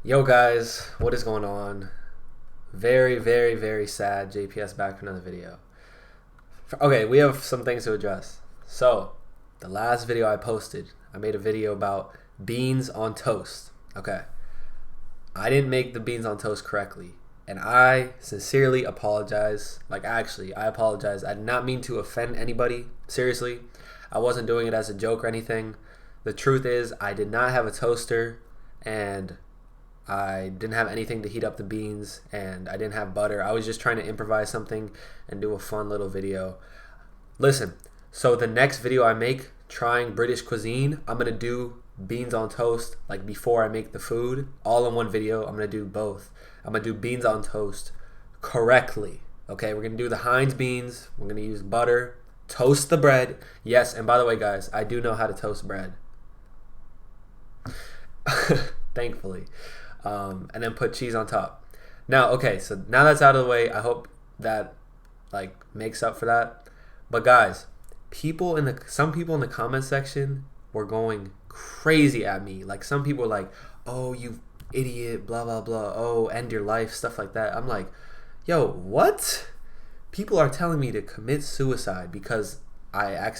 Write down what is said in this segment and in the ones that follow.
Yo guys, what is going on? Very, very, very sad. JPS back for another video. Okay, we have some things to address. So, the last video I posted, I made a video about beans on toast. Okay, I didn't make the beans on toast correctly. And I sincerely apologize. I apologize. I did not mean to offend anybody. Seriously, I wasn't doing it as a joke or anything. The truth is, I did not have a toaster, and I didn't have anything to heat up the beans, and I didn't have butter. I was just trying to improvise something and do a fun little video. Listen, so the next video I make trying British cuisine, I'm going to do beans on toast like before I make the food, all in one video. I'm going to do both. I'm going to do beans on toast correctly. Okay, we're going to do the Heinz beans. We're going to use butter, toast the bread. Yes, and by the way, guys, I do know how to toast bread. Thankfully. And then put cheese on top. Now, okay, so now that's out of the way. I hope that makes up for that. But guys, some people in the comment section were going crazy at me. Like some people were like, "Oh, you idiot, blah blah blah. Oh, end your life," stuff like that. I'm like, "Yo, what?" People are telling me to commit suicide because I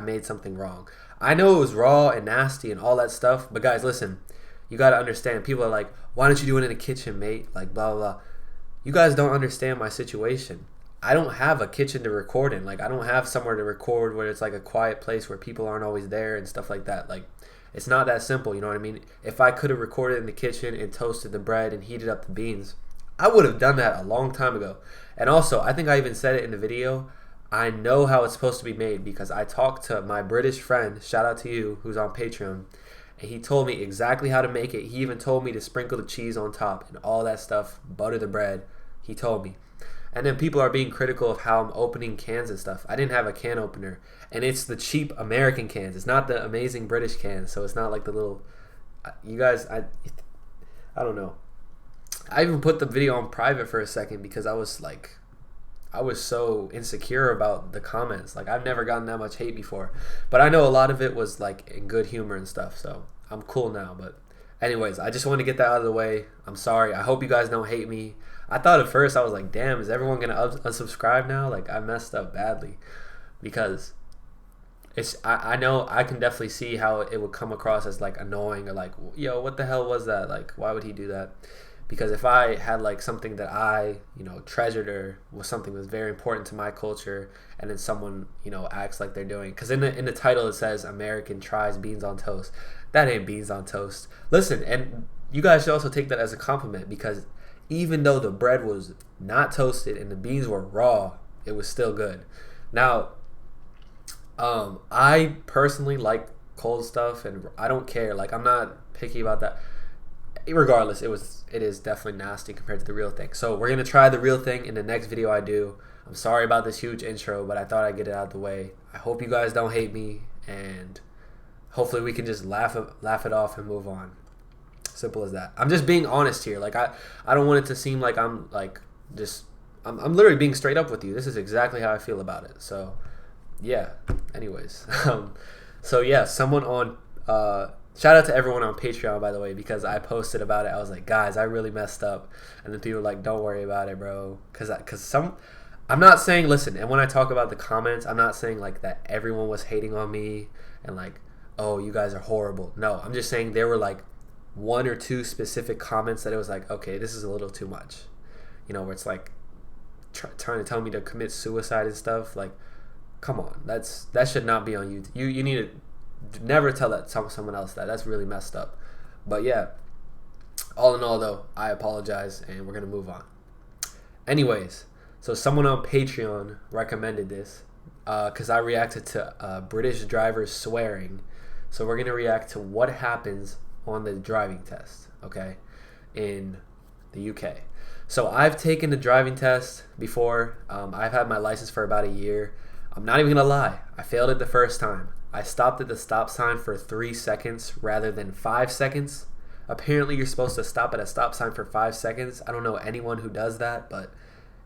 made something wrong. I know it was raw and nasty and all that stuff, but guys, listen. You got to understand. People are like, "Why don't you do it in the kitchen, mate?" Like, blah, blah, blah. You guys don't understand my situation. I don't have a kitchen to record in. Like, I don't have somewhere to record where it's like a quiet place where people aren't always there and stuff like that. Like, it's not that simple, you know what I mean? If I could have recorded in the kitchen and toasted the bread and heated up the beans, I would have done that a long time ago. And also, I think I even said it in the video, I know how it's supposed to be made because I talked to my British friend, shout out to you, who's on Patreon, and he told me exactly how to make it. He even told me to sprinkle the cheese on top and all that stuff, butter the bread. He told me. And then people are being critical of how I'm opening cans and stuff. I didn't have a can opener. And it's the cheap American cans. It's not the amazing British cans. So it's not like the little... You guys, I don't know. I even put the video on private for a second because I was so insecure about the comments. Like, I've never gotten that much hate before. But I know a lot of it was like in good humor and stuff. So I'm cool now. But anyways, I just want to get that out of the way. I'm sorry. I hope you guys don't hate me. I thought at first I was like, damn, is everyone going to unsubscribe now? Like, I messed up badly. Because I know I can definitely see how it would come across as like annoying or like, yo, what the hell was that? Like, why would he do that? Because if I had like something that I treasured or was something that's very important to my culture, and then someone acts like they're doing, because in the title it says American tries beans on toast. That ain't beans on toast. Listen, and you guys should also take that as a compliment, because even though the bread was not toasted and the beans were raw, it was still good. Now, I personally like cold stuff, and I don't care. Like, I'm not picky about that. Regardless, it is definitely nasty compared to the real thing. So we're gonna try the real thing in the next video I do. I'm sorry about this huge intro, but I thought I'd get it out of the way. I hope you guys don't hate me, and hopefully we can just laugh it off and move on. Simple as that. I'm just being honest here. Like, I don't want it to seem like I'm like just I'm literally being straight up with you. This is exactly how I feel about it. So yeah. Anyways, so yeah, someone on shout out to everyone on Patreon, by the way, because I posted about it. I was like, guys, I really messed up. And then people were like, don't worry about it, bro. I'm not saying, listen, and when I talk about the comments, I'm not saying like that everyone was hating on me and like, oh, you guys are horrible. No, I'm just saying there were like one or two specific comments that it was like, okay, this is a little too much. Where it's like trying to tell me to commit suicide and stuff. Like, come on, that should not be on you. You need to never tell that someone else that. That's really messed up. But yeah, all in all though, I apologize and we're gonna move on. Anyways, so someone on Patreon recommended this because I reacted to British drivers swearing. So we're gonna react to what happens on the driving test, okay, in the UK. So I've taken the driving test before. I've had my license for about a year. I'm not even gonna lie, I failed it the first time. I stopped at the stop sign for 3 seconds rather than 5 seconds. Apparently you're supposed to stop at a stop sign for 5 seconds. I don't know anyone who does that, but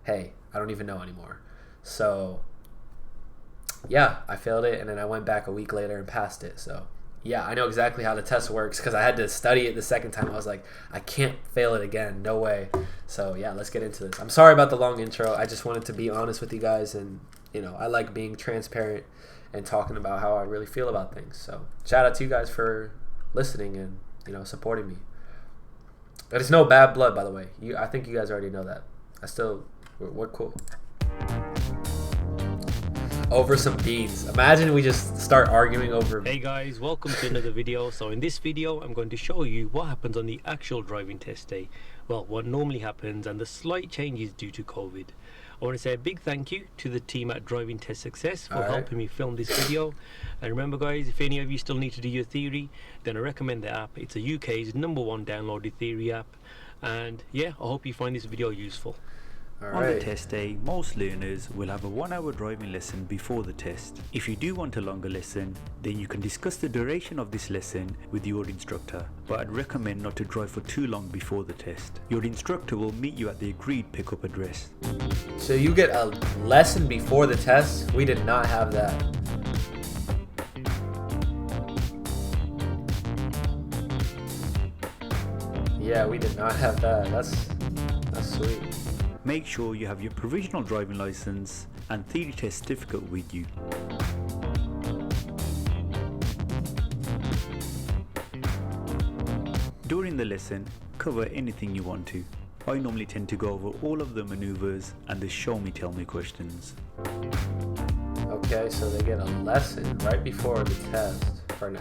hey, I don't even know anymore. So yeah, I failed it, and then I went back a week later and passed it. So yeah, I know exactly how the test works because I had to study it the second time. I was like, I can't fail it again. No way. So yeah, let's get into this. I'm sorry about the long intro. I just wanted to be honest with you guys, and I like being transparent and talking about how I really feel about things. So shout out to you guys for listening and supporting me. But it's no bad blood, by the way. I think you guys already know that. We're cool. Over some beans. Imagine we just start arguing over. Hey guys, welcome to another video. So in this video I'm going to show you what happens on the actual driving test day. Well, what normally happens and the slight changes due to COVID. I want to say a big thank you to the team at Driving Test Success for helping me film this video. And remember guys, if any of you still need to do your theory, then I recommend the app. It's a UK's #1 downloaded theory app. And yeah, I hope you find this video useful. On the test day, most learners will have a 1-hour driving lesson before the test. If you do want a longer lesson, then you can discuss the duration of this lesson with your instructor, but I'd recommend not to drive for too long before the test. Your instructor will meet you at the agreed pickup address. So you get a lesson before the test? We did not have that. Yeah, we did not have that. That's sweet. Make sure you have your provisional driving license and theory test certificate with you. During the lesson, cover anything you want to. I normally tend to go over all of the maneuvers and the show me tell me questions. Okay, so they get a lesson right before the test.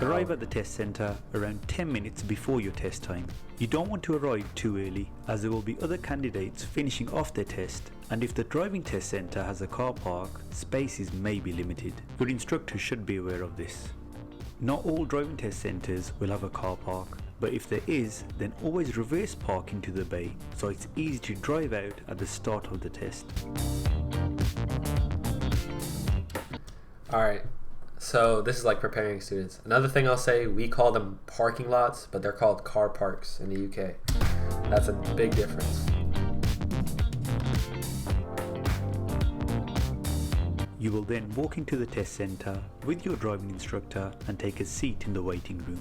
Arrive at the test centre around 10 minutes before your test time. You don't want to arrive too early as there will be other candidates finishing off their test, and if the driving test centre has a car park, spaces may be limited. Your instructor should be aware of this. Not all driving test centres will have a car park, but if there is, then always reverse park into the bay so it's easy to drive out at the start of the test. Alright. So this is like preparing students. Another thing I'll say, we call them parking lots, but they're called car parks in the UK. That's a big difference. You will then walk into the test centre with your driving instructor and take a seat in the waiting room.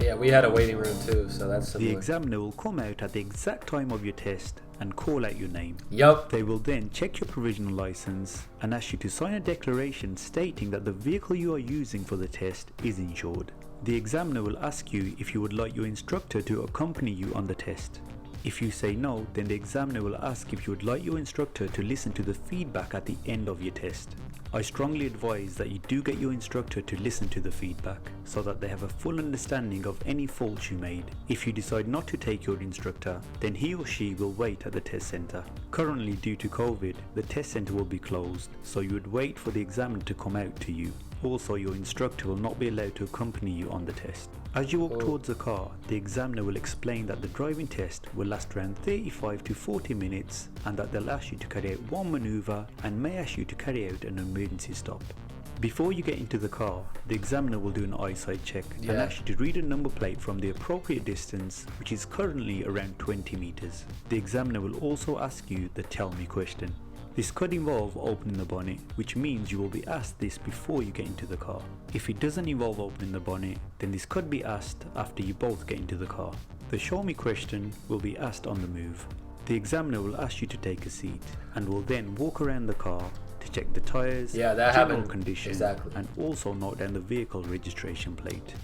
Yeah, we had a waiting room too, so that's similar. The examiner will come out at the exact time of your test and call out your name. Yup. They will then check your provisional license and ask you to sign a declaration stating that the vehicle you are using for the test is insured. The examiner will ask you if you would like your instructor to accompany you on the test. If you say no, then the examiner will ask if you would like your instructor to listen to the feedback at the end of your test. I strongly advise that you do get your instructor to listen to the feedback so that they have a full understanding of any faults you made. If you decide not to take your instructor, then he or she will wait at the test centre. Currently, due to COVID, the test centre will be closed, so you would wait for the examiner to come out to you. Also, your instructor will not be allowed to accompany you on the test. As you walk towards the car, the examiner will explain that the driving test will last around 35 to 40 minutes and that they'll ask you to carry out one manoeuvre and may ask you to carry out an emergency stop. Before you get into the car, the examiner will do an eyesight check and ask you to read a number plate from the appropriate distance, which is currently around 20 meters. The examiner will also ask you the tell me question. This could involve opening the bonnet, which means you will be asked this before you get into the car. If it doesn't involve opening the bonnet, then this could be asked after you both get into the car. The show me question will be asked on the move. The examiner will ask you to take a seat and will then walk around the car to check the tyres, general condition, and also note down the vehicle registration plate.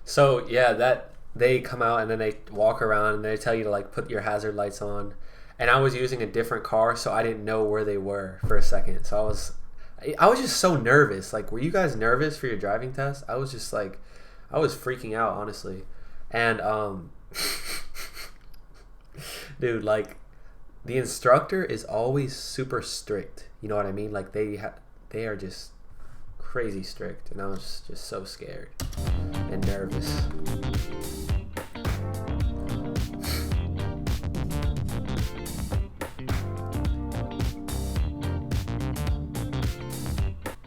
So yeah, that they come out and then they walk around and they tell you to like put your hazard lights on. And I was using a different car, so I didn't know where they were for a second. So I was just so nervous. Like, were you guys nervous for your driving test? I was just like, I was freaking out, honestly. And dude, like, the instructor is always super strict. You know what I mean? Like, they are just crazy strict, and I was just so scared and nervous.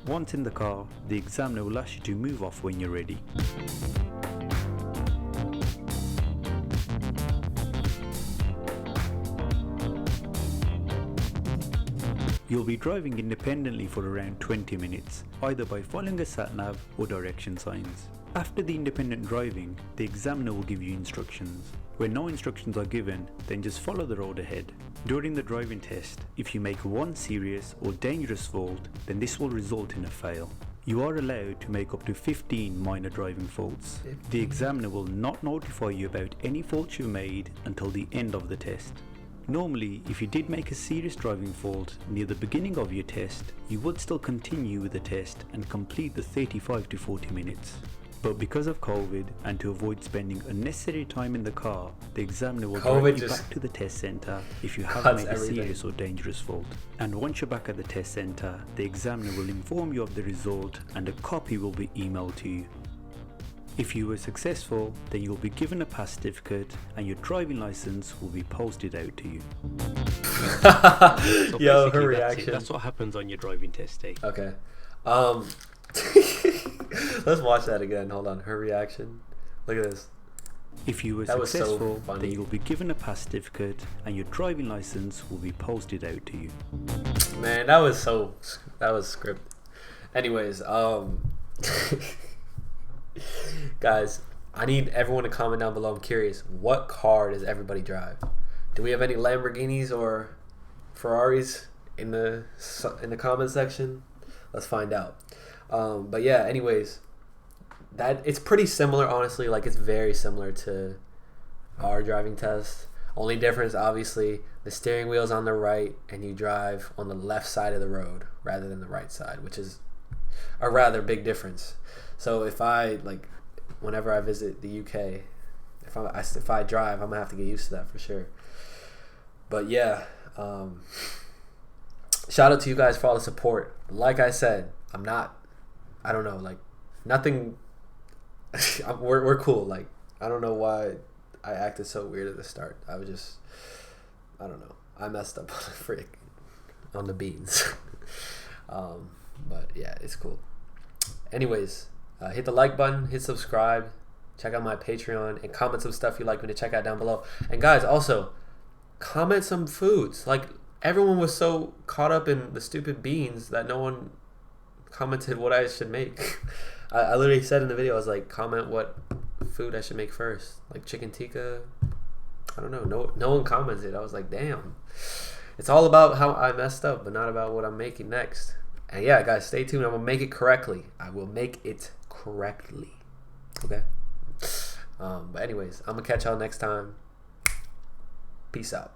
Once in the car, the examiner will ask you to move off when you're ready. You'll be driving independently for around 20 minutes, either by following a sat-nav or direction signs. After the independent driving, the examiner will give you instructions. When no instructions are given, then just follow the road ahead. During the driving test, if you make one serious or dangerous fault, then this will result in a fail. You are allowed to make up to 15 minor driving faults. The examiner will not notify you about any faults you've made until the end of the test. Normally, if you did make a serious driving fault near the beginning of your test, you would still continue with the test and complete the 35 to 40 minutes. But because of COVID and to avoid spending unnecessary time in the car, the examiner will drive you back to the test centre if you have made a serious or dangerous fault. And once you're back at the test centre, the examiner will inform you of the result and a copy will be emailed to you. If you were successful, then you'll be given a pass certificate and your driving license will be posted out to you. So Yo, her basically, reaction. That's what happens on your driving test day. Okay. Let's watch that again. Hold on. Her reaction. Look at this. If you were That was so successful, funny. then you'll be given a pass certificate and your driving license will be posted out to you. Man, that was scripted. Anyways, guys, I need everyone to comment down below. I'm curious, what car does everybody drive? Do we have any Lamborghinis or Ferraris in the comment section? Let's find out. But yeah, anyways, that it's pretty similar, honestly. Like, it's very similar to our driving test. Only difference, obviously, the steering wheel's on the right and you drive on the left side of the road rather than the right side, which is a rather big difference. So if whenever I visit the UK, if I drive, I'm gonna have to get used to that for sure. But yeah, shout out to you guys for all the support. Like I said, I don't know, like, nothing. we're cool. Like, I don't know why I acted so weird at the start. I don't know. I messed up on the beans. But yeah, it's cool. Anyways, hit the like button, hit subscribe, check out my Patreon, and comment some stuff you'd like me to check out down below. And guys, also, comment some foods. Like, everyone was so caught up in the stupid beans that no one commented what I should make. I literally said in the video, I was like, comment what food I should make first. Like chicken tikka. I don't know. No one commented. I was like, damn. It's all about how I messed up, but not about what I'm making next. And yeah, guys, stay tuned. I'm going to make it correctly. I will make it correctly. Okay? But anyways, I'm going to catch y'all next time. Peace out.